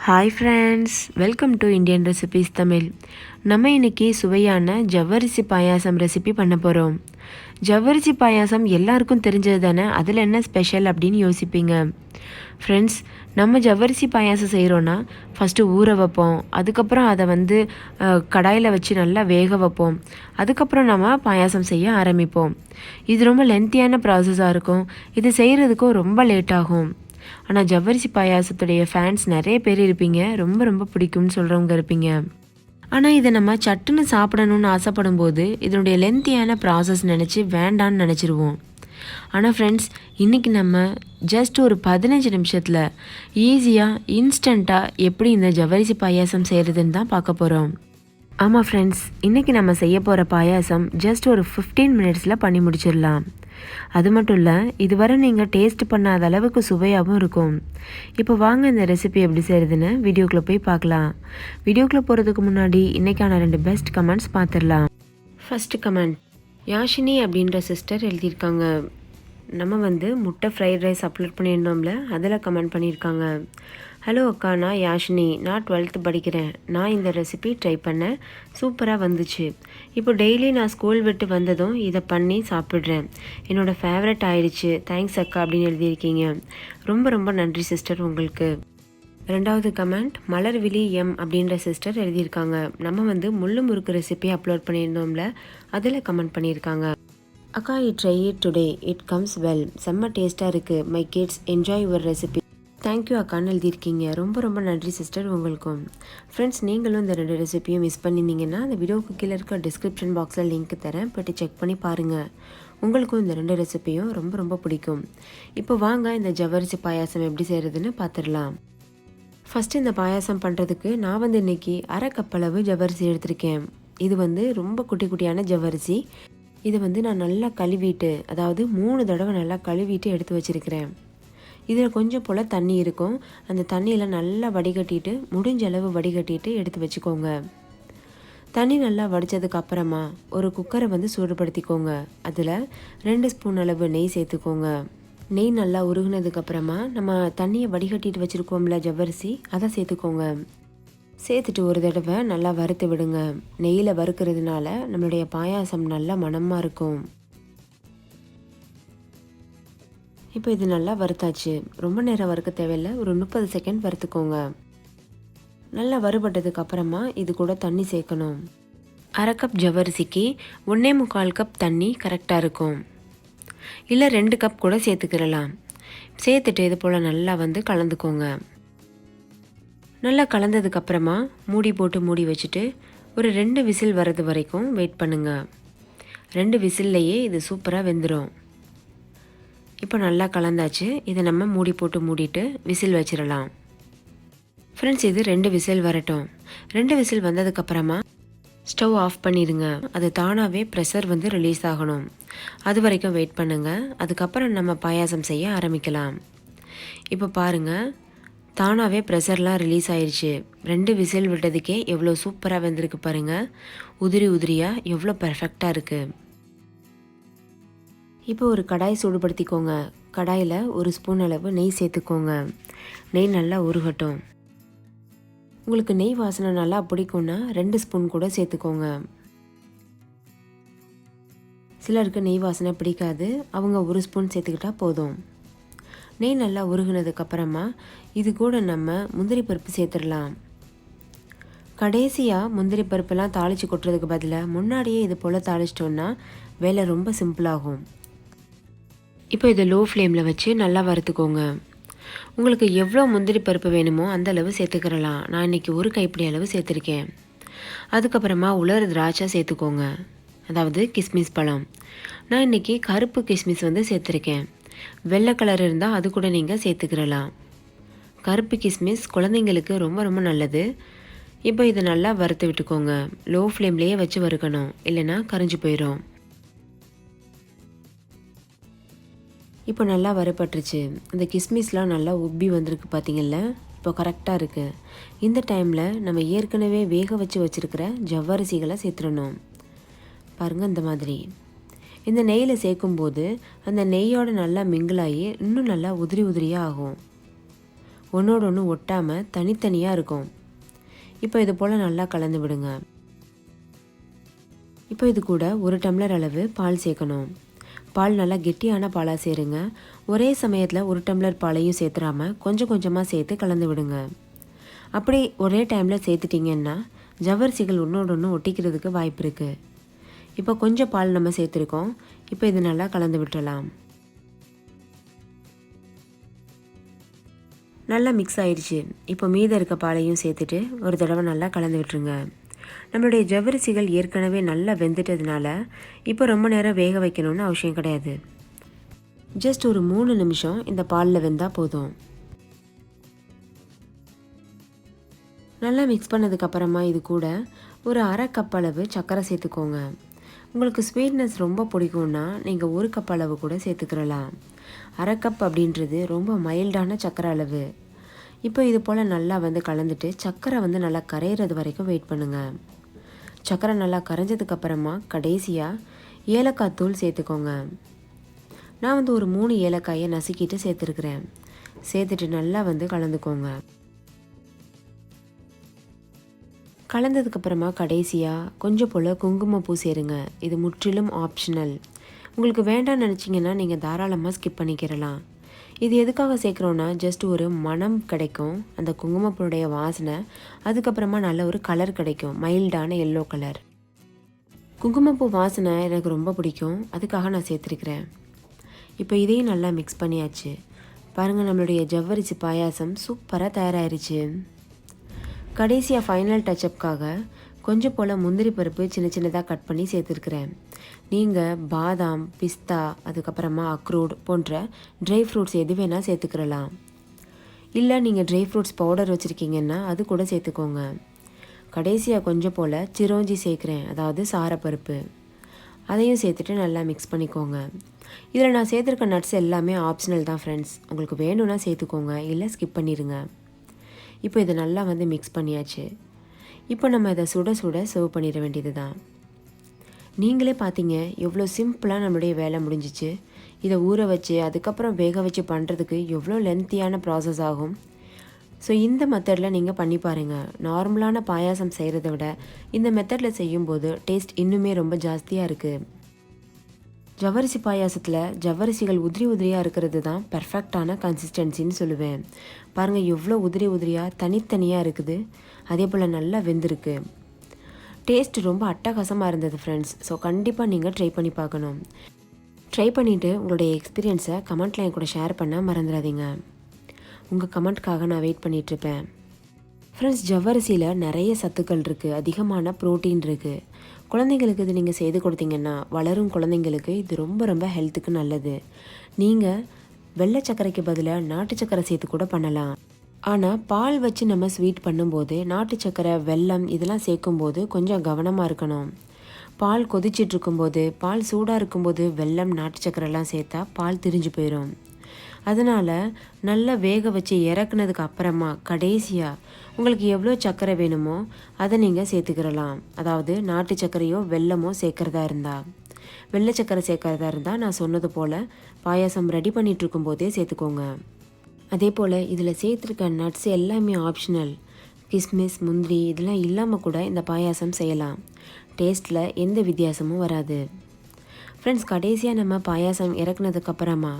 Hi friends, welcome to Indian recipes Tamil. நம்ம இன்றைக்கி சுவையான ஜவ்வரிசி பாயாசம் ரெசிபி பண்ண போகிறோம். ஜவ்வரிசி பாயாசம் எல்லாருக்கும் தெரிஞ்சது தானே, அதில் என்ன ஸ்பெஷல் அப்படின்னு யோசிப்பீங்க. ஃப்ரெண்ட்ஸ், நம்ம ஜவ்வரிசி பாயாசம் செய்கிறோன்னா ஃபஸ்ட்டு ஊற வைப்போம். அதுக்கப்புறம் அதை கடாயில் வச்சு நல்லா வேக வைப்போம். அதுக்கப்புறம் நம்ம பாயாசம் செய்ய ஆரம்பிப்போம். இது ரொம்ப லென்த்தியான ப்ராசஸாக இருக்கும். இது செய்கிறதுக்கும் ரொம்ப லேட் ஆகும். ஆனால் ஜவ்வரிசி பாயாசத்துடைய ஃபேன்ஸ் நிறைய பேர் இருப்பீங்க, ரொம்ப ரொம்ப பிடிக்கும்னு சொல்கிறவங்க இருப்பீங்க. ஆனால் இதை நம்ம சட்டுன்னு சாப்பிடணும்னு ஆசைப்படும் போது இதனுடைய லென்த்தியான ப்ராசஸ் நினச்சி வேண்டான்னு நினச்சிருவோம். ஆனால் ஃப்ரெண்ட்ஸ், இன்றைக்கி நம்ம ஜஸ்ட் ஒரு 15 நிமிஷத்தில் ஈஸியாக இன்ஸ்டண்ட்டாக எப்படி இந்த ஜவ்வரிசி பாயாசம் செய்கிறதுன்னு தான் பார்க்க போகிறோம். ஆமாம் ஃப்ரெண்ட்ஸ், இன்றைக்கி நம்ம செய்ய போகிற பாயாசம் ஜஸ்ட் ஒரு 15 மினிட்ஸில் பண்ணி முடிச்சிடலாம். அது மட்டும் இல்லை, இதுவரை நீங்கள் டேஸ்ட் பண்ணாத அளவுக்கு சுவையாகவும் இருக்கும். இப்போ வாங்க இந்த ரெசிபி எப்படி செய்கிறதுன்னு வீடியோக்குள்ளே போய் பார்க்கலாம். வீடியோக்குள்ளே போகிறதுக்கு முன்னாடி இன்றைக்கான 2 பெஸ்ட் கமெண்ட்ஸ் பார்த்துடலாம். ஃபஸ்ட்டு கமெண்ட் யாஷினி அப்படின்ற சிஸ்டர் எழுதியிருக்காங்க. நம்ம முட்டை ஃப்ரைட் ரைஸ் அப்லோட் பண்ணியிருந்தோம்ல, அதில் கமெண்ட் பண்ணியிருக்காங்க. ஹலோ அக்கா, நான் யாஷினி, நான் 12th படிக்கிறேன். நான் இந்த ரெசிபி ட்ரை பண்ணேன், சூப்பராக வந்துச்சு. இப்போ டெய்லி நான் ஸ்கூல் விட்டு வந்ததும் இதை பண்ணி சாப்பிட்றேன். என்னோடய ஃபேவரட் ஆயிடுச்சு. தேங்க்ஸ் அக்கா அப்படின்னு எழுதியிருக்கீங்க. ரொம்ப ரொம்ப நன்றி சிஸ்டர் உங்களுக்கு. 2வது கமெண்ட் மலர்விழி எம் அப்படின்ற சிஸ்டர் எழுதியிருக்காங்க. நம்ம முள்ளு முறுக்கு ரெசிபி அப்லோட் பண்ணியிருந்தோம்ல, அதில் கமெண்ட் பண்ணியிருக்காங்க. அக்கா, try it today, it comes well. செம்ம டேஸ்ட்டாக இருக்குது. My kids enjoy your recipe. Thank you அக்கான்னு எழுதியிருக்கீங்க. ரொம்ப ரொம்ப நன்றி சிஸ்டர் உங்களுக்கும். ஃப்ரெண்ட்ஸ், நீங்களும் இந்த 2 ரெசிபியும் மிஸ் பண்ணியிருந்தீங்கன்னா அந்த வீடியோவுக்கு கீழே இருக்க டிஸ்கிரிப்ஷன் பாக்ஸில் லிங்க் தரேன், போய்ட்டு செக் பண்ணி பாருங்கள். உங்களுக்கும் இந்த 2 ரெசிபியும் ரொம்ப ரொம்ப பிடிக்கும். இப்போ வாங்க இந்த ஜவ்வரிசி பாயாசம் எப்படி செய்கிறதுன்னு பார்த்துடலாம். ஃபஸ்ட்டு இந்த பாயாசம் பண்ணுறதுக்கு நான் இன்றைக்கி 1/2 கப் அளவு ஜவ்வரிசி எடுத்திருக்கேன். இது ரொம்ப குட்டி குட்டியான ஜவ்வரிசி. இதை நான் நல்லா கழுவிட்டு, அதாவது 3 தடவை நல்லா கழுவிட்டு எடுத்து வச்சுருக்கிறேன். இதில் கொஞ்சம் போல் தண்ணி இருக்கும். அந்த தண்ணியில் நல்லா வடிகட்டிட்டு, முடிஞ்ச அளவு வடிகட்டிட்டு எடுத்து வச்சுக்கோங்க. தண்ணி நல்லா வடித்ததுக்கு அப்புறமா ஒரு குக்கரை சூடுபடுத்திக்கோங்க. அதில் 2 ஸ்பூன் அளவு நெய் சேர்த்துக்கோங்க. நெய் நல்லா உருகுனதுக்கப்புறமா நம்ம தண்ணியை வடிகட்டிட்டு வச்சுருக்கோம்ல ஜவ்வரிசி, அதை சேர்த்துக்கோங்க. சேர்த்துட்டு ஒரு தடவை நல்லா வறுத்து விடுங்க. நெய்யில் வறுக்கிறதுனால நம்மளுடைய பாயாசம் நல்லா மணமாக இருக்கும். இப்போ இது நல்லா வறுத்தாச்சு. ரொம்ப நேரம் வறுக்க தேவையில்லை, ஒரு 30 செகண்ட் வறுத்துக்கோங்க. நல்லா வறுபட்டதுக்கு அப்புறமா இது கூட தண்ணி சேர்க்கணும். 1/2 கப் ஜவ்வரிசிக்கு 1.25 கப் தண்ணி கரெக்டாக இருக்கும். இல்லை 2 கப் கூட சேர்த்துக்கிறலாம். சேர்த்துட்டு இது போல் நல்லா கலந்துக்கோங்க. நல்லா கலந்ததுக்கப்புறமா மூடி போட்டு மூடி வச்சுட்டு ஒரு 2 விசில் வர்றது வரைக்கும் வெயிட் பண்ணுங்கள். 2 விசில்லையே இது சூப்பராக வெந்துடும். இப்போ நல்லா கலந்தாச்சு. இதை நம்ம மூடி போட்டு மூடிட்டு விசில் வச்சிடலாம். ஃப்ரெண்ட்ஸ், இது 2 விசில் வரட்டும். 2 விசில் வந்ததுக்கப்புறமா ஸ்டவ் ஆஃப் பண்ணிடுங்க. அது தானாகவே ப்ரெஷர் ரிலீஸ் ஆகணும். அது வரைக்கும் வெயிட் பண்ணுங்கள். அதுக்கப்புறம் நம்ம பாயாசம் செய்ய ஆரம்பிக்கலாம். இப்போ பாருங்கள், தானாகவே ப்ரெஷர்லாம் ரிலீஸ் ஆயிடுச்சு. 2 விசில் விட்டதுக்கே எவ்வளோ சூப்பராக வெந்திருக்கு பாருங்கள். உதிரி உதிரியாக எவ்வளோ பர்ஃபெக்டாக இருக்குது. இப்போ ஒரு கடாய் சூடுபடுத்திக்கோங்க. கடாயில் 1 ஸ்பூன் அளவு நெய் சேர்த்துக்கோங்க. நெய் நல்லா உருகட்டும். உங்களுக்கு நெய் வாசனை நல்லா பிடிக்கும்னா 2 ஸ்பூன் கூட சேர்த்துக்கோங்க. சிலருக்கு நெய் வாசனை பிடிக்காது, அவங்க 1 ஸ்பூன் சேர்த்துக்கிட்டா போதும். நெய் நல்லா உருகுனதுக்கப்புறமா இது கூட நம்ம முந்திரி பருப்பு சேர்த்துடலாம். கடைசியாக முந்திரி பருப்பெல்லாம் தாளித்து கொட்டுறதுக்கு பதிலாக முன்னாடியே இது போல் தாளிச்சிட்டோன்னா வேலை ரொம்ப சிம்பிளாகும். இப்போ இதை லோ ஃப்ளேமில் வச்சு நல்லா வறுத்துக்கோங்க. உங்களுக்கு எவ்வளோ முந்திரி பருப்பு வேணுமோ அந்தளவு சேர்த்துக்கிறலாம். நான் இன்றைக்கி 1 கைப்பிடி அளவு சேர்த்துருக்கேன். அதுக்கப்புறமா உலர் திராட்சை சேர்த்துக்கோங்க, அதாவது கிஸ்மிஸ் பழம். நான் இன்றைக்கி கருப்பு கிஸ்மிஸ் சேர்த்துருக்கேன். வெள்ளை கலர் இருந்தால் அது கூட நீங்கள் சேர்த்துக்கிறலாம். கருப்பு கிஸ்மிஸ் குழந்தைங்களுக்கு ரொம்ப ரொம்ப நல்லது. இப்போ இதை நல்லா வறுத்து விட்டுக்கோங்க. லோ ஃப்ளேம்லேயே வச்சு வறுக்கணும், இல்லைன்னா கரைஞ்சி போயிடும். இப்போ நல்லா வறுபட்டுருச்சு. இந்த கிஸ்மிஸ்லாம் நல்லா உப்பி வந்திருக்கு பார்த்தீங்கல்ல, இப்போ கரெக்டாக இருக்குது. இந்த டைமில் நம்ம ஏற்கனவே வேக வச்சு வச்சுருக்கிற ஜவ்வரிசிகளை சேர்த்துடணும். பாருங்கள், இந்த மாதிரி இந்த நெய்யில் சேர்க்கும்போது அந்த நெய்யோடு நல்லா மிங்கிளாகி இன்னும் நல்லா உதிரி உதிரியாக ஆகும். ஒன்றோட ஒன்று ஒட்டாமல் தனித்தனியாக இருக்கும். இப்போ இது போல் நல்லா கலந்து விடுங்க. இப்போ இது கூட 1 டம்ளர் அளவு பால் சேர்க்கணும். பால் நல்லா கெட்டியான பாலாக சேருங்க. ஒரே சமயத்தில் 1 டம்ளர் பாலையும் சேர்த்துடாமல் கொஞ்சம் கொஞ்சமாக சேர்த்து கலந்து விடுங்க. அப்படி ஒரே டைமில் சேர்த்துட்டிங்கன்னா ஜவ்வரிசிகள் ஒன்றோட ஒன்று ஒட்டிக்கிறதுக்கு வாய்ப்பு இருக்குது. இப்போ கொஞ்சம் பால் நம்ம சேர்த்துருக்கோம். இப்போ இது நல்லா கலந்து விட்டுறலாம். நல்லா மிக்ஸ் ஆயிடுச்சு. இப்போ மீதம் இருக்க பாலையும் சேர்த்துட்டு ஒரு தடவை நல்லா கலந்து விட்டுருங்க. நம்மளுடைய ஜவ்வரிசிகள் ஏற்கனவே நல்லா வெந்துட்டதுனால இப்போ ரொம்ப நேரம் வேக வைக்கணும்னு அவசியம் கிடையாது. ஜஸ்ட் ஒரு 3 நிமிஷம் இந்த பாலில் வெந்தால் போதும். நல்லா மிக்ஸ் பண்ணதுக்கப்புறமா இது கூட ஒரு 1/2 கப் அளவு சர்க்கரை சேர்த்துக்கோங்க. உங்களுக்கு ஸ்வீட்னஸ் ரொம்ப பிடிக்கும்னா நீங்கள் 1 கப் அளவு கூட சேர்த்துக்கிறலாம். 1/2 கப் அப்படின்றது ரொம்ப மைல்டான சர்க்கரை அளவு. இப்போ இது போல் நல்லா கலந்துட்டு சர்க்கரை நல்லா கரையிறது வரைக்கும் வெயிட் பண்ணுங்கள். சர்க்கரை நல்லா கரைஞ்சதுக்கப்புறமா கடைசியாக ஏலக்காய் தூள் சேர்த்துக்கோங்க. நான் ஒரு 3 ஏலக்காயை நசுக்கிட்டு சேர்த்துருக்குறேன். சேர்த்துட்டு நல்லா கலந்துக்கோங்க. கலந்ததுக்கப்புறமா கடைசியாக கொஞ்சம் போல் குங்குமப்பூ சேருங்க. இது முற்றிலும் ஆப்ஷனல். உங்களுக்கு வேண்டாம்னு நினச்சிங்கன்னா நீங்கள் தாராளமாக ஸ்கிப் பண்ணிக்கிறலாம். இது எதுக்காக சேர்க்குறோன்னா ஜஸ்ட் ஒரு மனம் கிடைக்கும், அந்த குங்குமப்பூடைய வாசனை. அதுக்கப்புறமா நல்ல ஒரு கலர் கிடைக்கும், மைல்டான எல்லோ கலர். குங்குமப்பூ வாசனை எனக்கு ரொம்ப பிடிக்கும், அதுக்காக நான் சேர்த்துருக்கிறேன். இப்போ இதையும் நல்லா மிக்ஸ் பண்ணியாச்சு. பாருங்கள், நம்மளுடைய ஜவ்வரிசி பாயாசம் சூப்பராக தயாராகிருச்சு. கடைசியாக ஃபைனல் டச்சப்காக கொஞ்சம் போல் முந்திரி பருப்பு சின்ன சின்னதாக கட் பண்ணி சேர்த்துருக்குறேன். நீங்கள் பாதாம், பிஸ்தா, அதுக்கப்புறமா அக்ரூட் போன்ற ட்ரை ஃப்ரூட்ஸ் எது வேணால் சேர்த்துக்கிறலாம். இல்லை நீங்கள் ட்ரை ஃப்ரூட்ஸ் பவுடர் வச்சுருக்கீங்கன்னா அது கூட சேர்த்துக்கோங்க. கடைசியாக கொஞ்சம் போல் சிரோஞ்சி சேர்க்குறேன், அதாவது சாரப்பருப்பு. அதையும் சேர்த்துட்டு நல்லா மிக்ஸ் பண்ணிக்கோங்க. இதில் நான் சேர்த்துருக்க நட்ஸ் எல்லாமே ஆப்ஷனல் தான் ஃப்ரெண்ட்ஸ். உங்களுக்கு வேணும்னா சேர்த்துக்கோங்க, இல்லை ஸ்கிப் பண்ணிடுங்க. இப்போ இதை நல்லா மிக்ஸ் பண்ணியாச்சு. இப்போ நம்ம இதை சுட சுட சர்வ் பண்ணிட வேண்டியது தான். நீங்களே பார்த்தீங்க எவ்வளோ சிம்பிளாக நம்மளுடைய வேலை முடிஞ்சிச்சு. இதை ஊற வச்சு அதுக்கப்புறம் வேக வச்சு பண்ணுறதுக்கு எவ்வளோ லென்த்தியான ப்ராசஸ் ஆகும். ஸோ இந்த மெத்தடில் நீங்கள் பண்ணி பாருங்கள். நார்மலான பாயாசம் செய்கிறத விட இந்த மெத்தடில் செய்யும்போது டேஸ்ட் இன்னுமே ரொம்ப ஜாஸ்தியாக இருக்குது. ஜவ்வரிசி பாயாசத்தில் ஜவ்வரிசிகள் உதிரி உதிரியாக இருக்கிறது தான் பெர்ஃபெக்டான கன்சிஸ்டன்சின்னு சொல்லுவேன். பாருங்கள் எவ்வளோ உதிரி உதிரியாக தனித்தனியாக இருக்குது. அதே போல் நல்லா வெந்திருக்கு. டேஸ்ட் ரொம்ப அட்டகாசமாக இருந்தது ஃப்ரெண்ட்ஸ். ஸோ கண்டிப்பாக நீங்கள் ட்ரை பண்ணி பார்க்கணும். ட்ரை பண்ணிவிட்டு உங்களுடைய எக்ஸ்பீரியன்ஸை கமெண்ட்டில் என் கூட ஷேர் பண்ண மறந்துடாதீங்க. உங்கள் கமெண்ட்காக நான் வெயிட் பண்ணிகிட்ருப்பேன். ஃப்ரெண்ட்ஸ், ஜவ்வரிசியில் நிறைய சத்துக்கள் இருக்குது, அதிகமான ப்ரோட்டீன் இருக்குது. குழந்தைங்களுக்கு இது நீங்கள் செய்து கொடுத்தீங்கன்னா வளரும் குழந்தைங்களுக்கு இது ரொம்ப ரொம்ப ஹெல்த்துக்கு நல்லது. நீங்கள் வெள்ளை சர்க்கரைக்கு பதிலாக நாட்டு சர்க்கரை சேர்த்து கூட பண்ணலாம். ஆனால் பால் வச்சு நம்ம ஸ்வீட் பண்ணும்போது நாட்டு சர்க்கரை, வெல்லம் இதெல்லாம் சேர்க்கும்போது கொஞ்சம் கவனமாக இருக்கணும். பால் கொதிச்சிட்ருக்கும்போது, பால் சூடாக இருக்கும்போது வெல்லம், நாட்டு சர்க்கரைலாம் சேர்த்தா பால் திரிஞ்சு போயிடும். அதனால் நல்லா வேக வச்சு இறக்குனதுக்கு அப்புறமா கடைசியாக உங்களுக்கு எவ்வளோ சர்க்கரை வேணுமோ அதை நீங்கள் சேர்த்துக்கிறலாம். அதாவது நாட்டு சர்க்கரையோ வெல்லமோ சேர்க்குறதா இருந்தால், வெள்ளை சர்க்கரை சேர்க்குறதா இருந்தால் நான் சொன்னது போல் பாயாசம் ரெடி பண்ணிகிட்ருக்கும் போதே சேர்த்துக்கோங்க. அதே போல் இதில் சேர்த்துருக்க நட்ஸ் எல்லாமே ஆப்ஷனல். கிஸ்மிஸ், முந்திரி இதெல்லாம் இல்லாமல் கூட இந்த பாயாசம் செய்யலாம். டேஸ்ட்டில் எந்த வித்தியாசமும் வராது. ஃப்ரெண்ட்ஸ், கடைசியாக நம்ம பாயாசம் இறக்குனதுக்கப்புறமா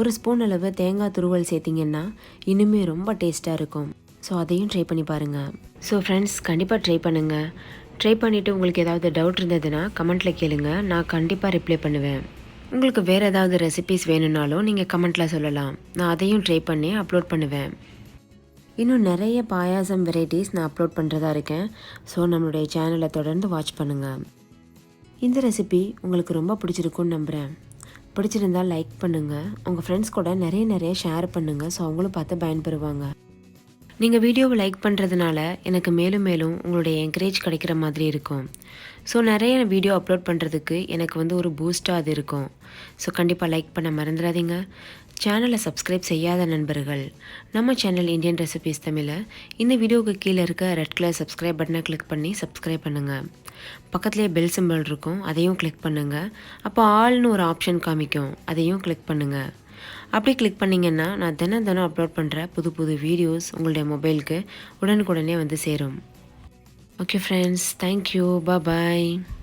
1 ஸ்பூன் அளவு தேங்காய் துருவல் சேர்த்திங்கன்னா இன்னுமே ரொம்ப டேஸ்ட்டாக இருக்கும். ஸோ அதையும் ட்ரை பண்ணி பாருங்கள். ஸோ ஃப்ரெண்ட்ஸ், கண்டிப்பாக ட்ரை பண்ணுங்கள். ட்ரை பண்ணிவிட்டு உங்களுக்கு ஏதாவது டவுட் இருந்ததுன்னா கமெண்ட்டில் கேளுங்க, நான் கண்டிப்பாக ரிப்ளை பண்ணுவேன். உங்களுக்கு வேறு ஏதாவது ரெசிபீஸ் வேணும்னாலும் நீங்கள் கமெண்ட்டில் சொல்லலாம், நான் அதையும் ட்ரை பண்ணி அப்லோட் பண்ணுவேன். இன்னும் நிறைய பாயாசம் வெரைட்டிஸ் நான் அப்லோட் பண்ணுறதா இருக்கேன். ஸோ நம்மளுடைய சேனலை தொடர்ந்து வாட்ச் பண்ணுங்கள். இந்த ரெசிபி உங்களுக்கு ரொம்ப பிடிச்சிருக்குன்னு நம்புகிறேன். பிடிச்சிருந்தால் லைக் பண்ணுங்கள், உங்கள் ஃப்ரெண்ட்ஸ் கூட நிறைய ஷேர் பண்ணுங்கள். ஸோ அவங்களும் பார்த்து பயன்பெறுவாங்க. நீங்கள் வீடியோவை லைக் பண்ணுறதுனால எனக்கு மேலும் மேலும் உங்களுடைய என்கரேஜ் கிடைக்கிற மாதிரி இருக்கும். ஸோ நிறைய வீடியோ அப்லோட் பண்ணுறதுக்கு எனக்கு ஒரு பூஸ்ட்டாக அது இருக்கும். ஸோ கண்டிப்பாக லைக் பண்ண மறந்துடாதீங்க. சேனலை சப்ஸ்கிரைப் செய்யாத நண்பர்கள் நம்ம சேனல் இந்தியன் ரெசிபீஸ் தமிழை இந்த வீடியோவுக்கு கீழே இருக்க ரெட் கலர் சப்ஸ்கிரைப் பட்டனை கிளிக் பண்ணி சப்ஸ்கிரைப் பண்ணுங்கள். பக்கத்துலேயே பெல் சிம்பிள் இருக்கும், அதையும் கிளிக் பண்ணுங்கள். அப்போ ஆல்னு ஒரு ஆப்ஷன் காமிக்கும், அதையும் கிளிக் பண்ணுங்கள். அப்படி கிளிக் பண்ணிங்கன்னா நான் தினம் தினம் அப்லோட் பண்ணுற புது புது வீடியோஸ் உங்களுடைய மொபைலுக்கு உடனுக்குடனே வந்து சேரும். ஓகே ஃப்ரெண்ட்ஸ், தேங்க்யூ, பாய்.